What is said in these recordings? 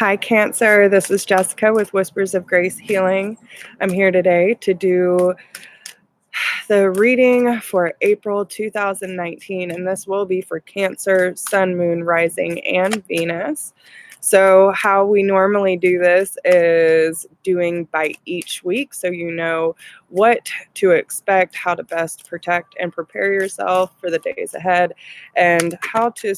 Hi, Cancer. This is Jessica with Whispers of Grace Healing. I'm here today to do the reading for April 2019, and this will be for Cancer, Sun, Moon, Rising, and Venus. So how we normally do this is doing by each week, so you know what to expect, how to best protect and prepare yourself for the days ahead, and how to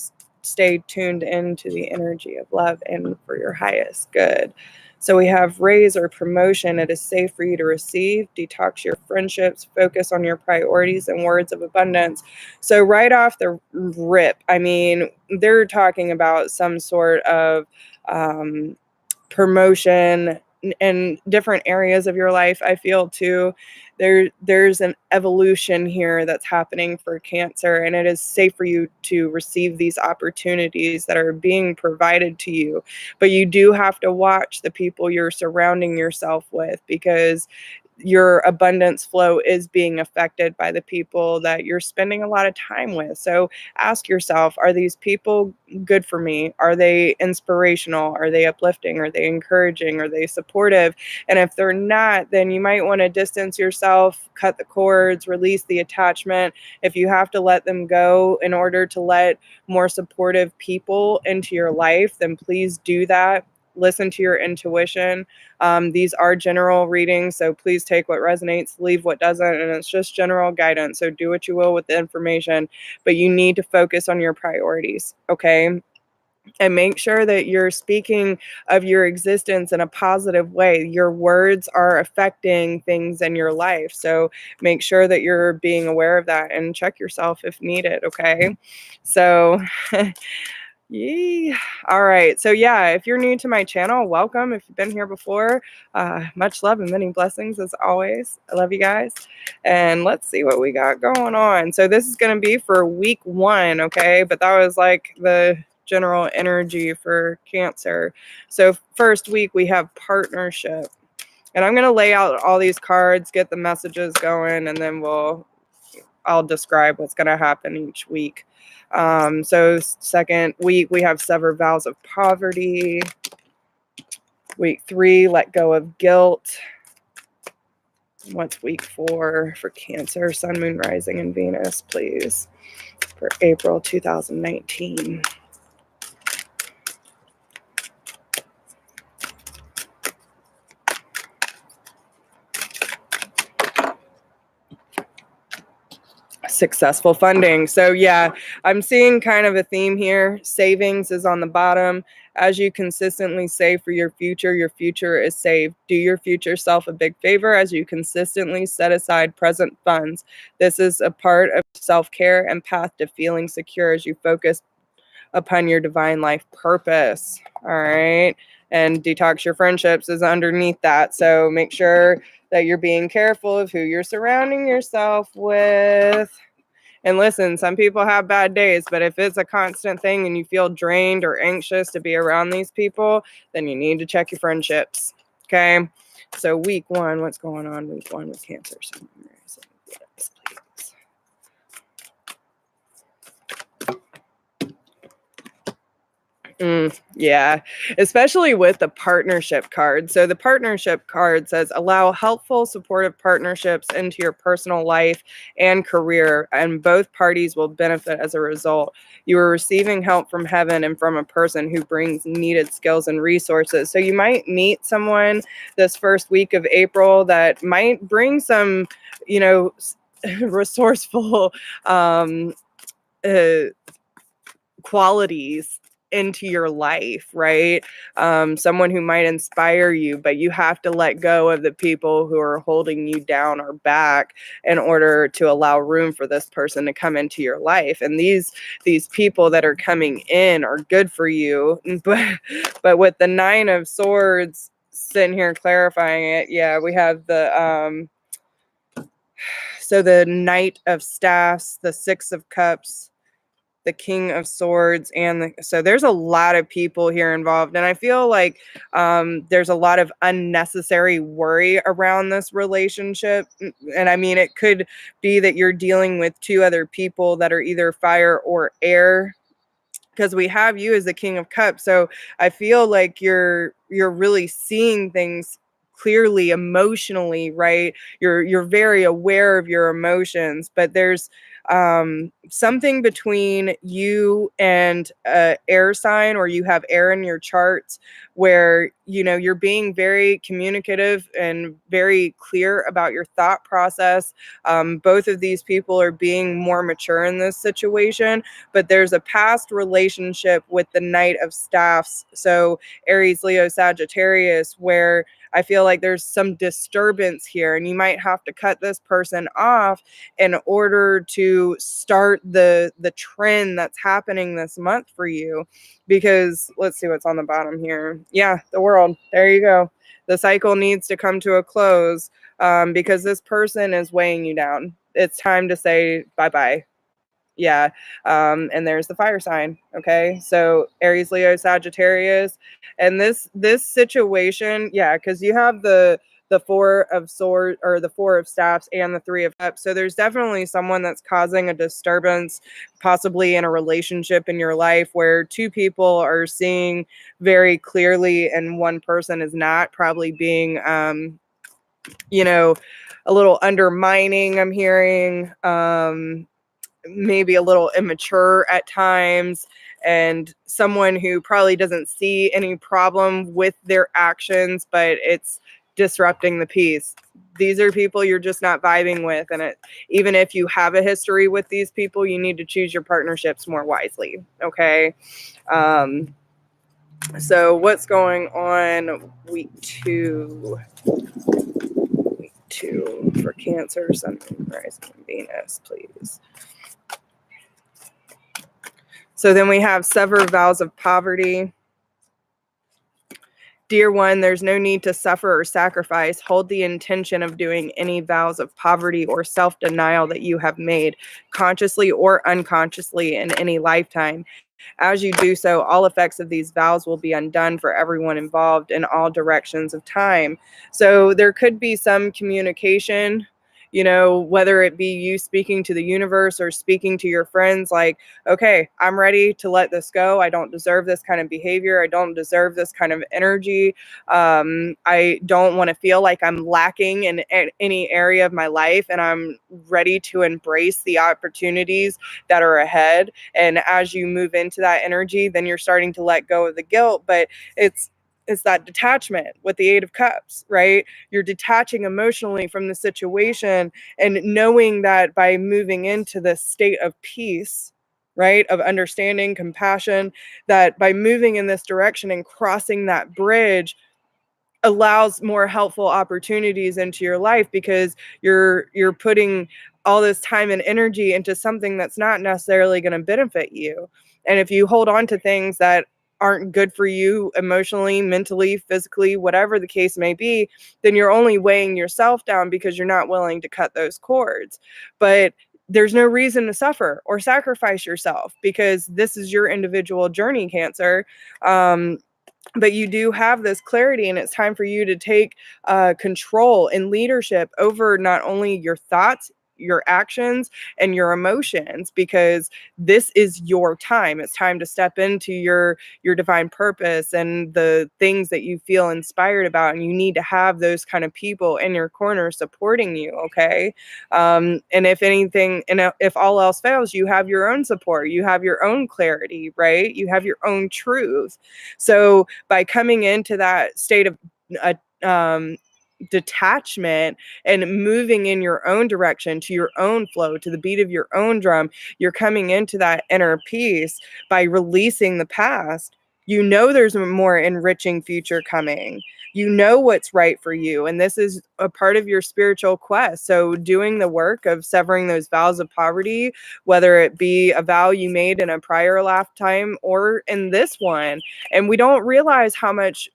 stay tuned into the energy of love and for your highest good. So we have raise or promotion. It is safe for you to receive. Detox your friendships. Focus on your priorities and words of abundance. So right off the rip, I mean, they're talking about some sort of promotion in different areas of your life. I feel too. There's an evolution here that's happening for Cancer, and it is safe for you to receive these opportunities that are being provided to you. But you do have to watch the people you're surrounding yourself with, because your abundance flow is being affected by the people that you're spending a lot of time with. So ask yourself, are these people good for me? Are they inspirational? Are they uplifting? Are they encouraging? Are they supportive? And if they're not, then you might want to distance yourself, cut the cords, release the attachment. If you have to let them go in order to let more supportive people into your life, then please do that. Listen to your intuition. These are general readings, so please take what resonates, leave what doesn't, and it's just general guidance. So do what you will with the information, but you need to focus on your priorities, okay? And make sure that you're speaking of your existence in a positive way. Your words are affecting things in your life. So make sure that you're being aware of that and check yourself if needed, okay? So yee. All right. So yeah, if you're new to my channel, welcome. If you've been here before, much love and many blessings as always. I love you guys. And let's see what we got going on. So this is going to be for week 1, okay? But that was like the general energy for Cancer. So first week we have partnership. And I'm going to lay out all these cards, get the messages going, and then I'll describe what's going to happen each week. So second week, we have sever vows of poverty. Week 3, let go of guilt. What's week 4 for Cancer, Sun, Moon, Rising, and Venus, please, for April 2019. Successful funding. So yeah, I'm seeing kind of a theme here. Savings is on the bottom. As you consistently save for your future is saved. Do your future self a big favor as you consistently set aside present funds. This is a part of self-care and path to feeling secure as you focus upon your divine life purpose. All right. And detox your friendships is underneath that. So make sure that you're being careful of who you're surrounding yourself with. And listen, some people have bad days, but if it's a constant thing and you feel drained or anxious to be around these people, then you need to check your friendships. Okay. So week 1, what's going on week 1 with Cancer? Yeah, especially with the partnership card. So the partnership card says allow helpful, supportive partnerships into your personal life and career, and both parties will benefit as a result. You are receiving help from heaven and from a person who brings needed skills and resources. So you might meet someone this first week of April that might bring some, resourceful qualities into your life, right? Someone who might inspire you, but you have to let go of the people who are holding you down or back in order to allow room for this person to come into your life. And these people that are coming in are good for you, but with the 9 of Swords sitting here clarifying it, yeah, we have the so the Knight of Staffs, the 6 of Cups, the King of Swords, and so there's a lot of people here involved, and I feel like there's a lot of unnecessary worry around this relationship. And I mean, it could be that you're dealing with 2 other people that are either fire or air, because we have you as the King of Cups. So I feel like you're really seeing things clearly emotionally, right? You're very aware of your emotions, but there's something between you and air sign, or you have air in your charts, where you're being very communicative and very clear about your thought process. Both of these people are being more mature in this situation, but there's a past relationship with the Knight of Staffs, so Aries, Leo, Sagittarius, where I feel like there's some disturbance here, and you might have to cut this person off in order to start the trend that's happening this month for you. Because let's see what's on the bottom here. Yeah, the World. There you go. The cycle needs to come to a close, because this person is weighing you down. It's time to say bye-bye. Yeah. And there's the fire sign. Okay. So Aries, Leo, Sagittarius. And this situation, yeah, because you have the Four of Swords, or the Four of Staffs, and the Three of Cups. So there's definitely someone that's causing a disturbance, possibly in a relationship in your life, where two people are seeing very clearly and one person is not, probably being a little undermining, I'm hearing. Maybe a little immature at times, and someone who probably doesn't see any problem with their actions, but it's disrupting the peace. These are people you're just not vibing with, and even if you have a history with these people, you need to choose your partnerships more wisely. Okay. So what's going on week two? Week two for Cancer, Sun, Moon, Rising, Venus, please. So then we have sever vows of poverty. Dear one, there's no need to suffer or sacrifice. Hold the intention of doing any vows of poverty or self-denial that you have made, consciously or unconsciously, in any lifetime. As you do so, all effects of these vows will be undone for everyone involved in all directions of time. So there could be some communication, whether it be you speaking to the universe or speaking to your friends, like, okay, I'm ready to let this go. I don't deserve this kind of behavior. I don't deserve this kind of energy. I don't want to feel like I'm lacking in any area of my life, and I'm ready to embrace the opportunities that are ahead. And as you move into that energy, then you're starting to let go of the guilt. But it's that detachment with the Eight of Cups, right? You're detaching emotionally from the situation, and knowing that by moving into this state of peace, right, of understanding, compassion, that by moving in this direction and crossing that bridge allows more helpful opportunities into your life, because you're putting all this time and energy into something that's not necessarily going to benefit you. And if you hold on to things that aren't good for you emotionally, mentally, physically, whatever the case may be, then you're only weighing yourself down because you're not willing to cut those cords. But there's no reason to suffer or sacrifice yourself, because this is your individual journey, Cancer. But you do have this clarity, and it's time for you to take control and leadership over not only your thoughts, your actions, and your emotions, because this is your time. It's time to step into your divine purpose and the things that you feel inspired about, and you need to have those kind of people in your corner supporting you. Okay. And if anything, and if all else fails, you have your own support, you have your own clarity, right? You have your own truth. So by coming into that state of detachment and moving in your own direction, to your own flow, to the beat of your own drum, you're coming into that inner peace by releasing the past. There's a more enriching future coming. What's right for you, and this is a part of your spiritual quest. So doing the work of severing those vows of poverty, whether it be a vow you made in a prior lifetime or in this one, and we don't realize how much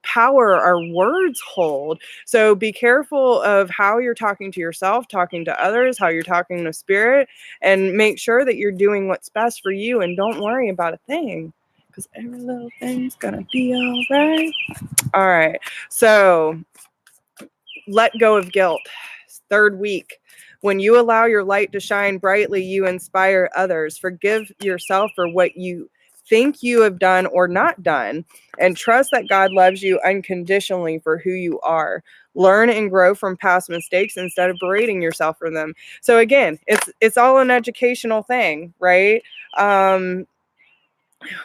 power our words hold. So be careful of how you're talking to yourself, talking to others, how you're talking to spirit, and make sure that you're doing what's best for you, and don't worry about a thing, because every little thing's gonna be all right. All right. So let go of guilt. Third week. When you allow your light to shine brightly, you inspire others. Forgive yourself for what you think you have done or not done, and trust that God loves you unconditionally for who you are. Learn and grow from past mistakes instead of berating yourself for them. So again, it's all an educational thing, right?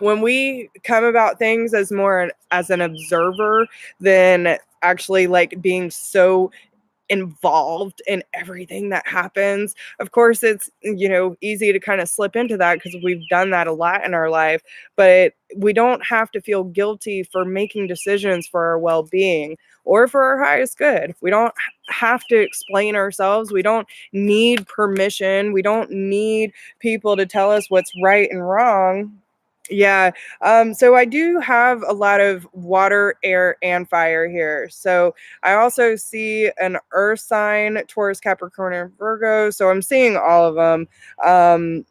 When we come about things as more as an observer than actually like being so involved in everything that happens. Of course, it's, easy to kind of slip into that because we've done that a lot in our life, but we don't have to feel guilty for making decisions for our well-being or for our highest good. We don't have to explain ourselves. We don't need permission. We don't need people to tell us what's right and wrong. Yeah. So I do have a lot of water, air, and fire here. So I also see an earth sign, Taurus, Capricorn, and Virgo. So I'm seeing all of them.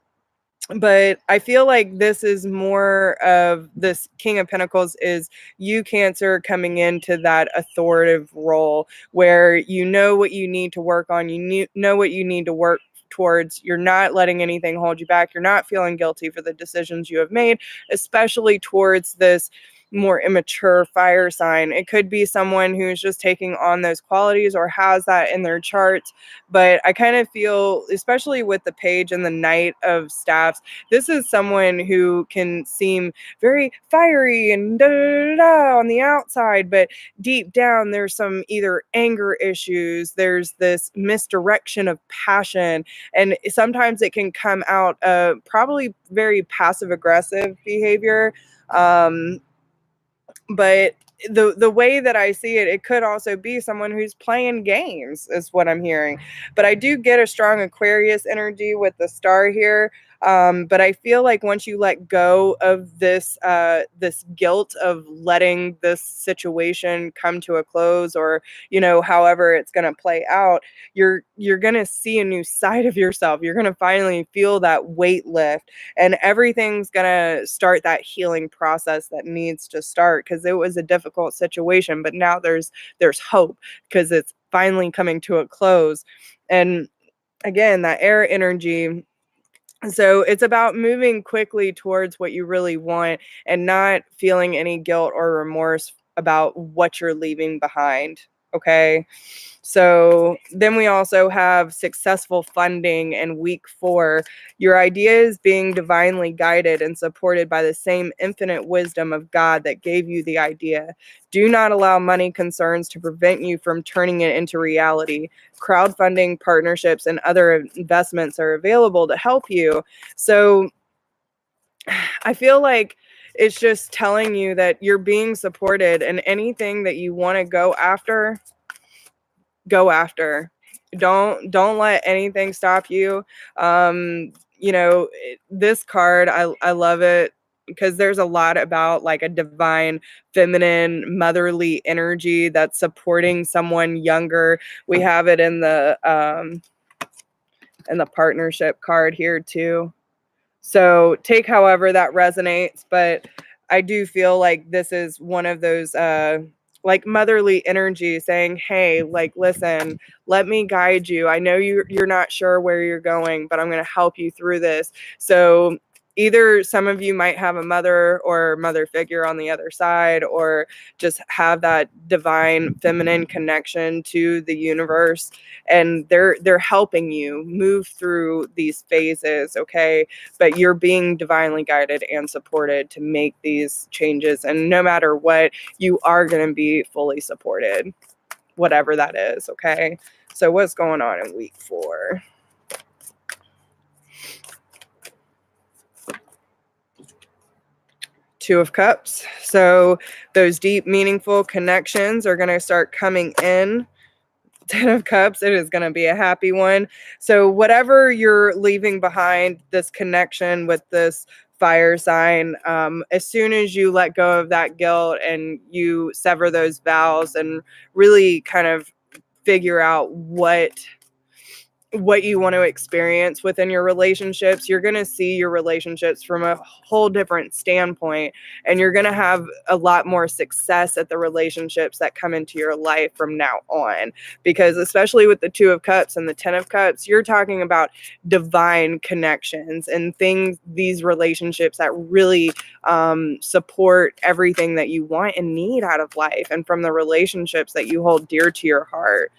But I feel like this is more of this King of Pentacles is you, Cancer, coming into that authoritative role where you know what you need to work on. You know what you need to work towards. You're not letting anything hold you back. You're not feeling guilty for the decisions you have made, especially towards this more immature fire sign. It could be someone who's just taking on those qualities or has that in their charts. But I kind of feel, especially with the page and the Knight of Staffs, this is someone who can seem very fiery and da da da da on the outside, but deep down there's some either anger issues, there's this misdirection of passion, and sometimes it can come out probably very passive aggressive behavior. But the way that I see it, it could also be someone who's playing games, is what I'm hearing. But I do get a strong Aquarius energy with the star here. But I feel like once you let go of this this guilt of letting this situation come to a close, or however it's going to play out, you're going to see a new side of yourself. You're going to finally feel that weight lift, and everything's going to start that healing process that needs to start, because it was a difficult situation, but now there's hope because it's finally coming to a close. And again, that air energy, so it's about moving quickly towards what you really want and not feeling any guilt or remorse about what you're leaving behind. Okay. So then we also have successful funding in week 4. Your idea is being divinely guided and supported by the same infinite wisdom of God that gave you the idea. Do not allow money concerns to prevent you from turning it into reality. Crowdfunding, partnerships, and other investments are available to help you. So I feel like it's just telling you that you're being supported, and anything that you want to go after, go after. Don't let anything stop you. This card, I love it because there's a lot about like a divine feminine motherly energy that's supporting someone younger. We have it in the partnership card here too. So take however that resonates, but I do feel like this is one of those like motherly energy saying, hey, like, listen, let me guide you. I know you're not sure where you're going, but I'm going to help you through this. So either some of you might have a mother or mother figure on the other side, or just have that divine feminine connection to the universe, and they're helping you move through these phases. Okay, but you're being divinely guided and supported to make these changes, and no matter what, you are going to be fully supported, whatever that is. Okay, so what's going on in week 4? Two of Cups. So those deep, meaningful connections are going to start coming in. 10 of Cups, it is going to be a happy one. So whatever you're leaving behind, this connection with this fire sign, as soon as you let go of that guilt and you sever those vows and really kind of figure out what what you want to experience within your relationships. You're going to see your relationships from a whole different standpoint, and you're going to have a lot more success at the relationships that come into your life from now on, because especially with the 2 of Cups and the 10 of Cups, you're talking about divine connections and things, these relationships that really support everything that you want and need out of life, and from the relationships that you hold dear to your heart.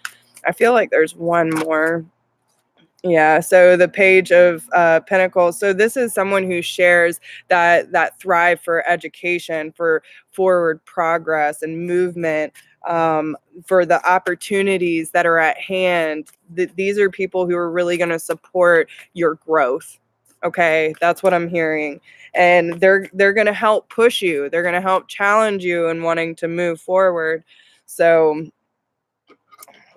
I feel like there's one more. Yeah, so the Page of Pentacles. So this is someone who shares that thrive for education, for forward progress and movement, for the opportunities that are at hand. These are people who are really going to support your growth. Okay, that's what I'm hearing. And they're going to help push you. They're going to help challenge you in wanting to move forward. So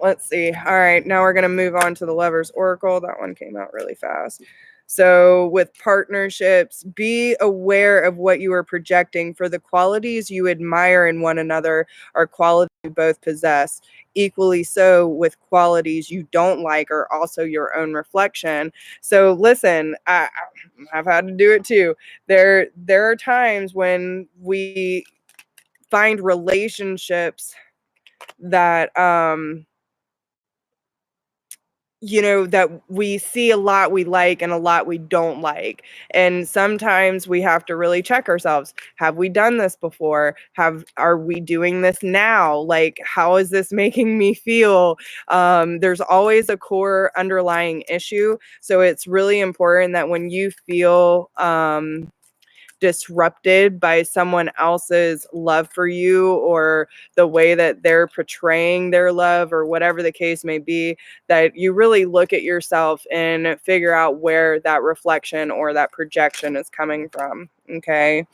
let's see. All right, now we're going to move on to the Lover's Oracle. That one came out really fast. So with partnerships, be aware of what you are projecting, for the qualities you admire in one another are qualities you both possess. Equally so with qualities you don't like are also your own reflection. So listen, I've had to do it too. There are times when we find relationships that that we see a lot we like and a lot we don't like. And sometimes we have to really check ourselves. Have we done this before? Are we doing this now? Like, how is this making me feel? There's always a core underlying issue. So it's really important that when you feel disrupted by someone else's love for you, or the way that they're portraying their love, or whatever the case may be, that you really look at yourself and figure out where that reflection or that projection is coming from. Okay.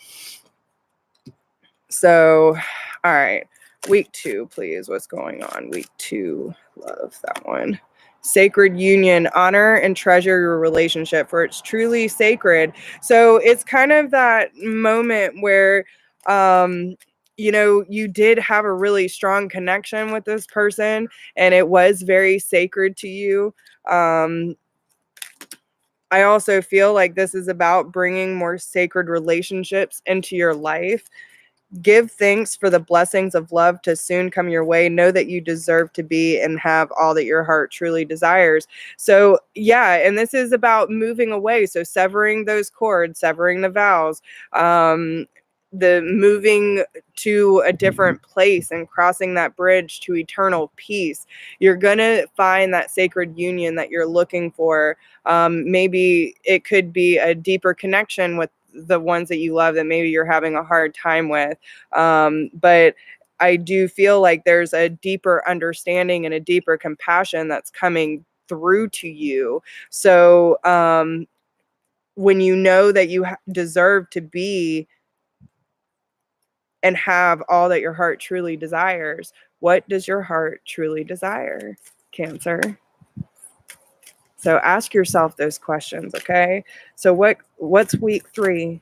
So, all right. Week 2, please. What's going on? Week 2. Love that one. Sacred union. Honor and treasure your relationship, for it's truly sacred. So it's kind of that moment where, you did have a really strong connection with this person, and it was very sacred to you. I also feel like this is about bringing more sacred relationships into your life. Give thanks for the blessings of love to soon come your way. Know that you deserve to be and have all that your heart truly desires. So, yeah, and this is about moving away. So, severing those cords, severing the vows, the moving to a different place and crossing that bridge to eternal peace. You're going to find that sacred union that you're looking for. Maybe it could be a deeper connection with the ones that you love that maybe you're having a hard time with. But I do feel like there's a deeper understanding and a deeper compassion that's coming through to you. So when you know that you deserve to be and have all that your heart truly desires, what does your heart truly desire, Cancer? So ask yourself those questions, okay? So what's week 3?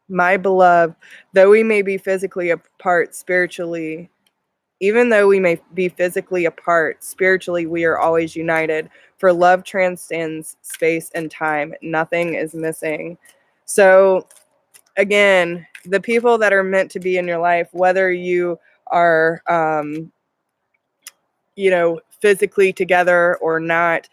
My beloved, though we may be physically apart spiritually, even though we may be physically apart, spiritually we are always united. For love transcends space and time. Nothing is missing. So again, the people that are meant to be in your life, whether you are, physically together or not,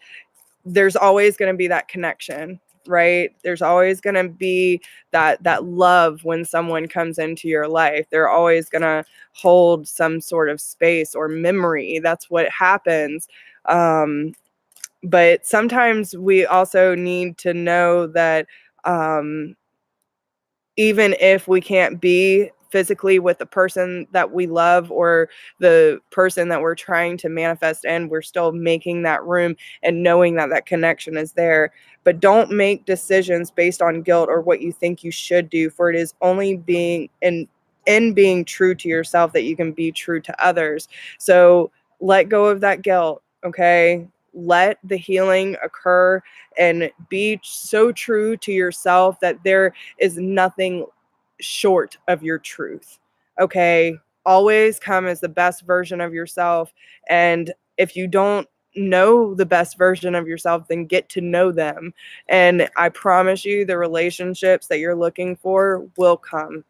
there's always going to be that connection, right? There's always going to be that love when someone comes into your life. They're always going to hold some sort of space or memory. That's what happens. But sometimes we also need to know that even if we can't be physically with the person that we love or the person that we're trying to manifest in, we're still making that room and knowing that that connection is there. But don't make decisions based on guilt or what you think you should do, for it is only being in being true to yourself that you can be true to others. So let go of that guilt, okay? Let the healing occur and be so true to yourself that there is nothing short of your truth. Okay. Always come as the best version of yourself. And if you don't know the best version of yourself, then get to know them. And I promise you, the relationships that you're looking for will come,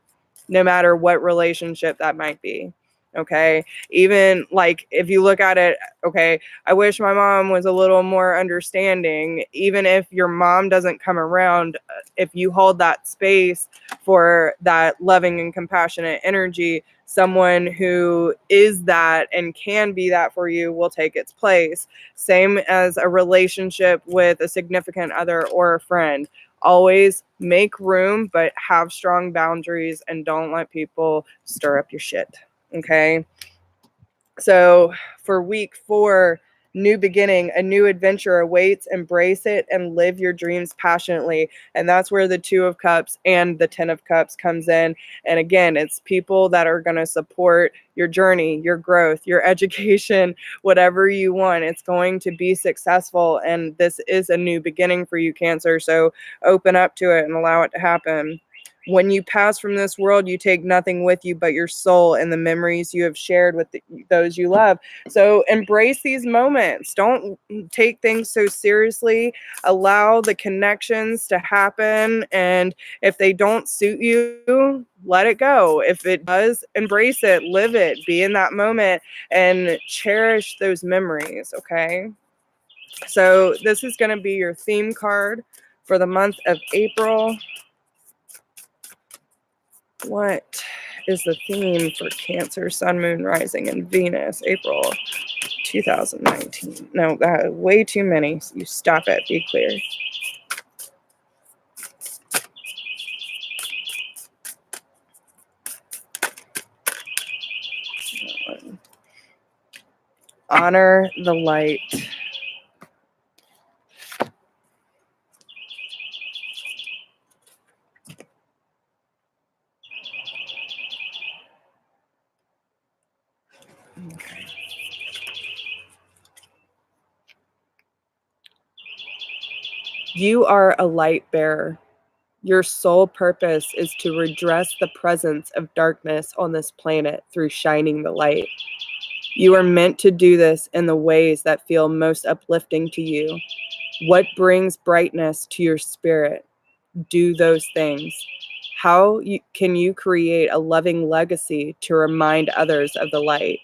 no matter what relationship that might be. Okay. Even like if you look at it, okay, I wish my mom was a little more understanding. Even if your mom doesn't come around, if you hold that space for that loving and compassionate energy, someone who is that and can be that for you will take its place. Same as a relationship with a significant other or a friend. Always make room, but have strong boundaries and don't let people stir up your shit. Okay. So for week 4, new beginning, a new adventure awaits. Embrace it and live your dreams passionately. And that's where the 2 of Cups and the 10 of Cups comes in. And again, it's people that are going to support your journey, your growth, your education, whatever you want. It's going to be successful. And this is a new beginning for you, Cancer. So open up to it and allow it to happen. When you pass from this world, you take nothing with you but your soul and the memories you have shared with those you love. So embrace these moments. Don't take things so seriously. Allow the connections to happen. And if they don't suit you, let it go. If it does, embrace it, live it, be in that moment, and cherish those memories. Okay. So this is going to be your theme card for the month of April. What is the theme for Cancer, Sun, Moon, Rising, and Venus, April 2019? No, that way too many. You stop it. Be clear. Honor the light. Okay. You are a light bearer. Your sole purpose is to redress the presence of darkness on this planet through shining the light. You are meant to do this in the ways that feel most uplifting to you. What brings brightness to your spirit? Do those things. How can you create a loving legacy to remind others of the light?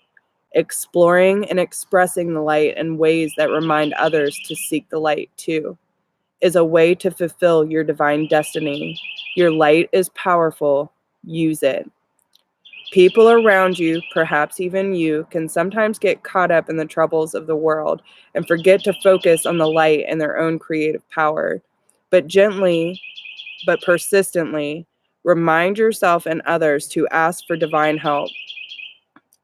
Exploring and expressing the light in ways that remind others to seek the light too is a way to fulfill your divine destiny. Your light is powerful. Use it. People around you, perhaps even you, can sometimes get caught up in the troubles of the world and forget to focus on the light and their own creative power. But gently, but persistently, remind yourself and others to ask for divine help.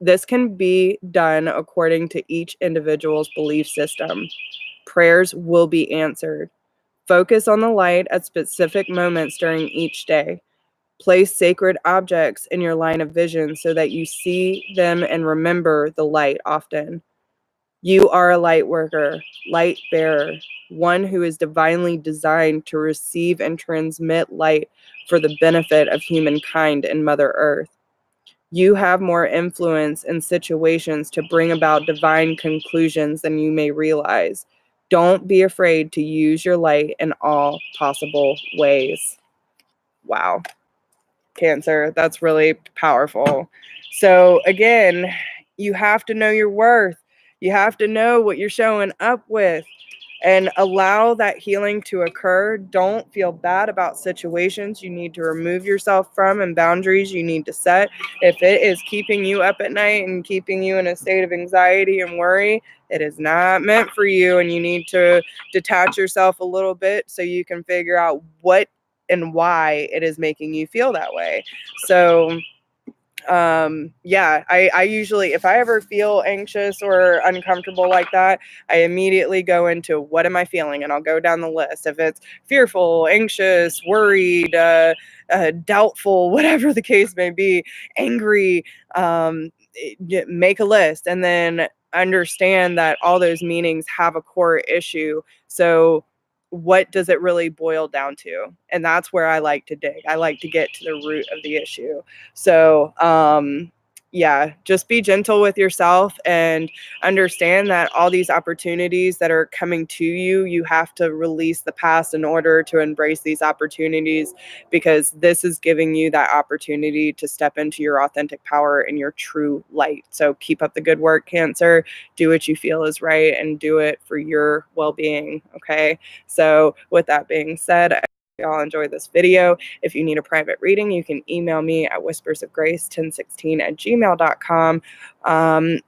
This can be done according to each individual's belief system. Prayers will be answered. Focus on the light at specific moments during each day. Place sacred objects in your line of vision so that you see them and remember the light often. You are a light worker, light bearer, one who is divinely designed to receive and transmit light for the benefit of humankind and Mother Earth. You have more influence in situations to bring about divine conclusions than you may realize. Don't be afraid to use your light in all possible ways. Wow. Cancer, that's really powerful. So again, you have to know your worth. You have to know what you're showing up with and allow that healing to occur. Don't feel bad about situations you need to remove yourself from and boundaries you need to set. If it is keeping you up at night and keeping you in a state of anxiety and worry, it is not meant for you, and you need to detach yourself a little bit so you can figure out what and why it is making you feel that way. So yeah, I usually, if I ever feel anxious or uncomfortable like that, I immediately go into what am I feeling, and I'll go down the list. If it's fearful, anxious, worried, doubtful, whatever the case may be, angry, make a list and then understand that all those meanings have a core issue. So what does it really boil down to? And that's where I like to dig. I like to get to the root of the issue. So yeah, just be gentle with yourself and understand that all these opportunities that are coming to you, you have to release the past in order to embrace these opportunities, because this is giving you that opportunity to step into your authentic power and your true light. So keep up the good work, Cancer. Do what you feel is right and do it for your well-being, okay? So with that being said, I hope y'all enjoy this video. If you need a private reading, you can email me at whispersofgrace1016@gmail.com.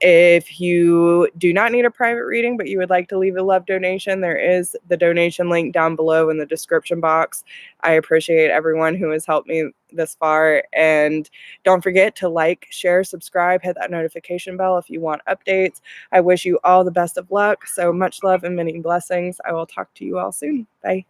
If you do not need a private reading, but you would like to leave a love donation, there is the donation link down below in the description box. I appreciate everyone who has helped me this far. And don't forget to like, share, subscribe, hit that notification bell if you want updates. I wish you all the best of luck. So much love and many blessings. I will talk to you all soon. Bye.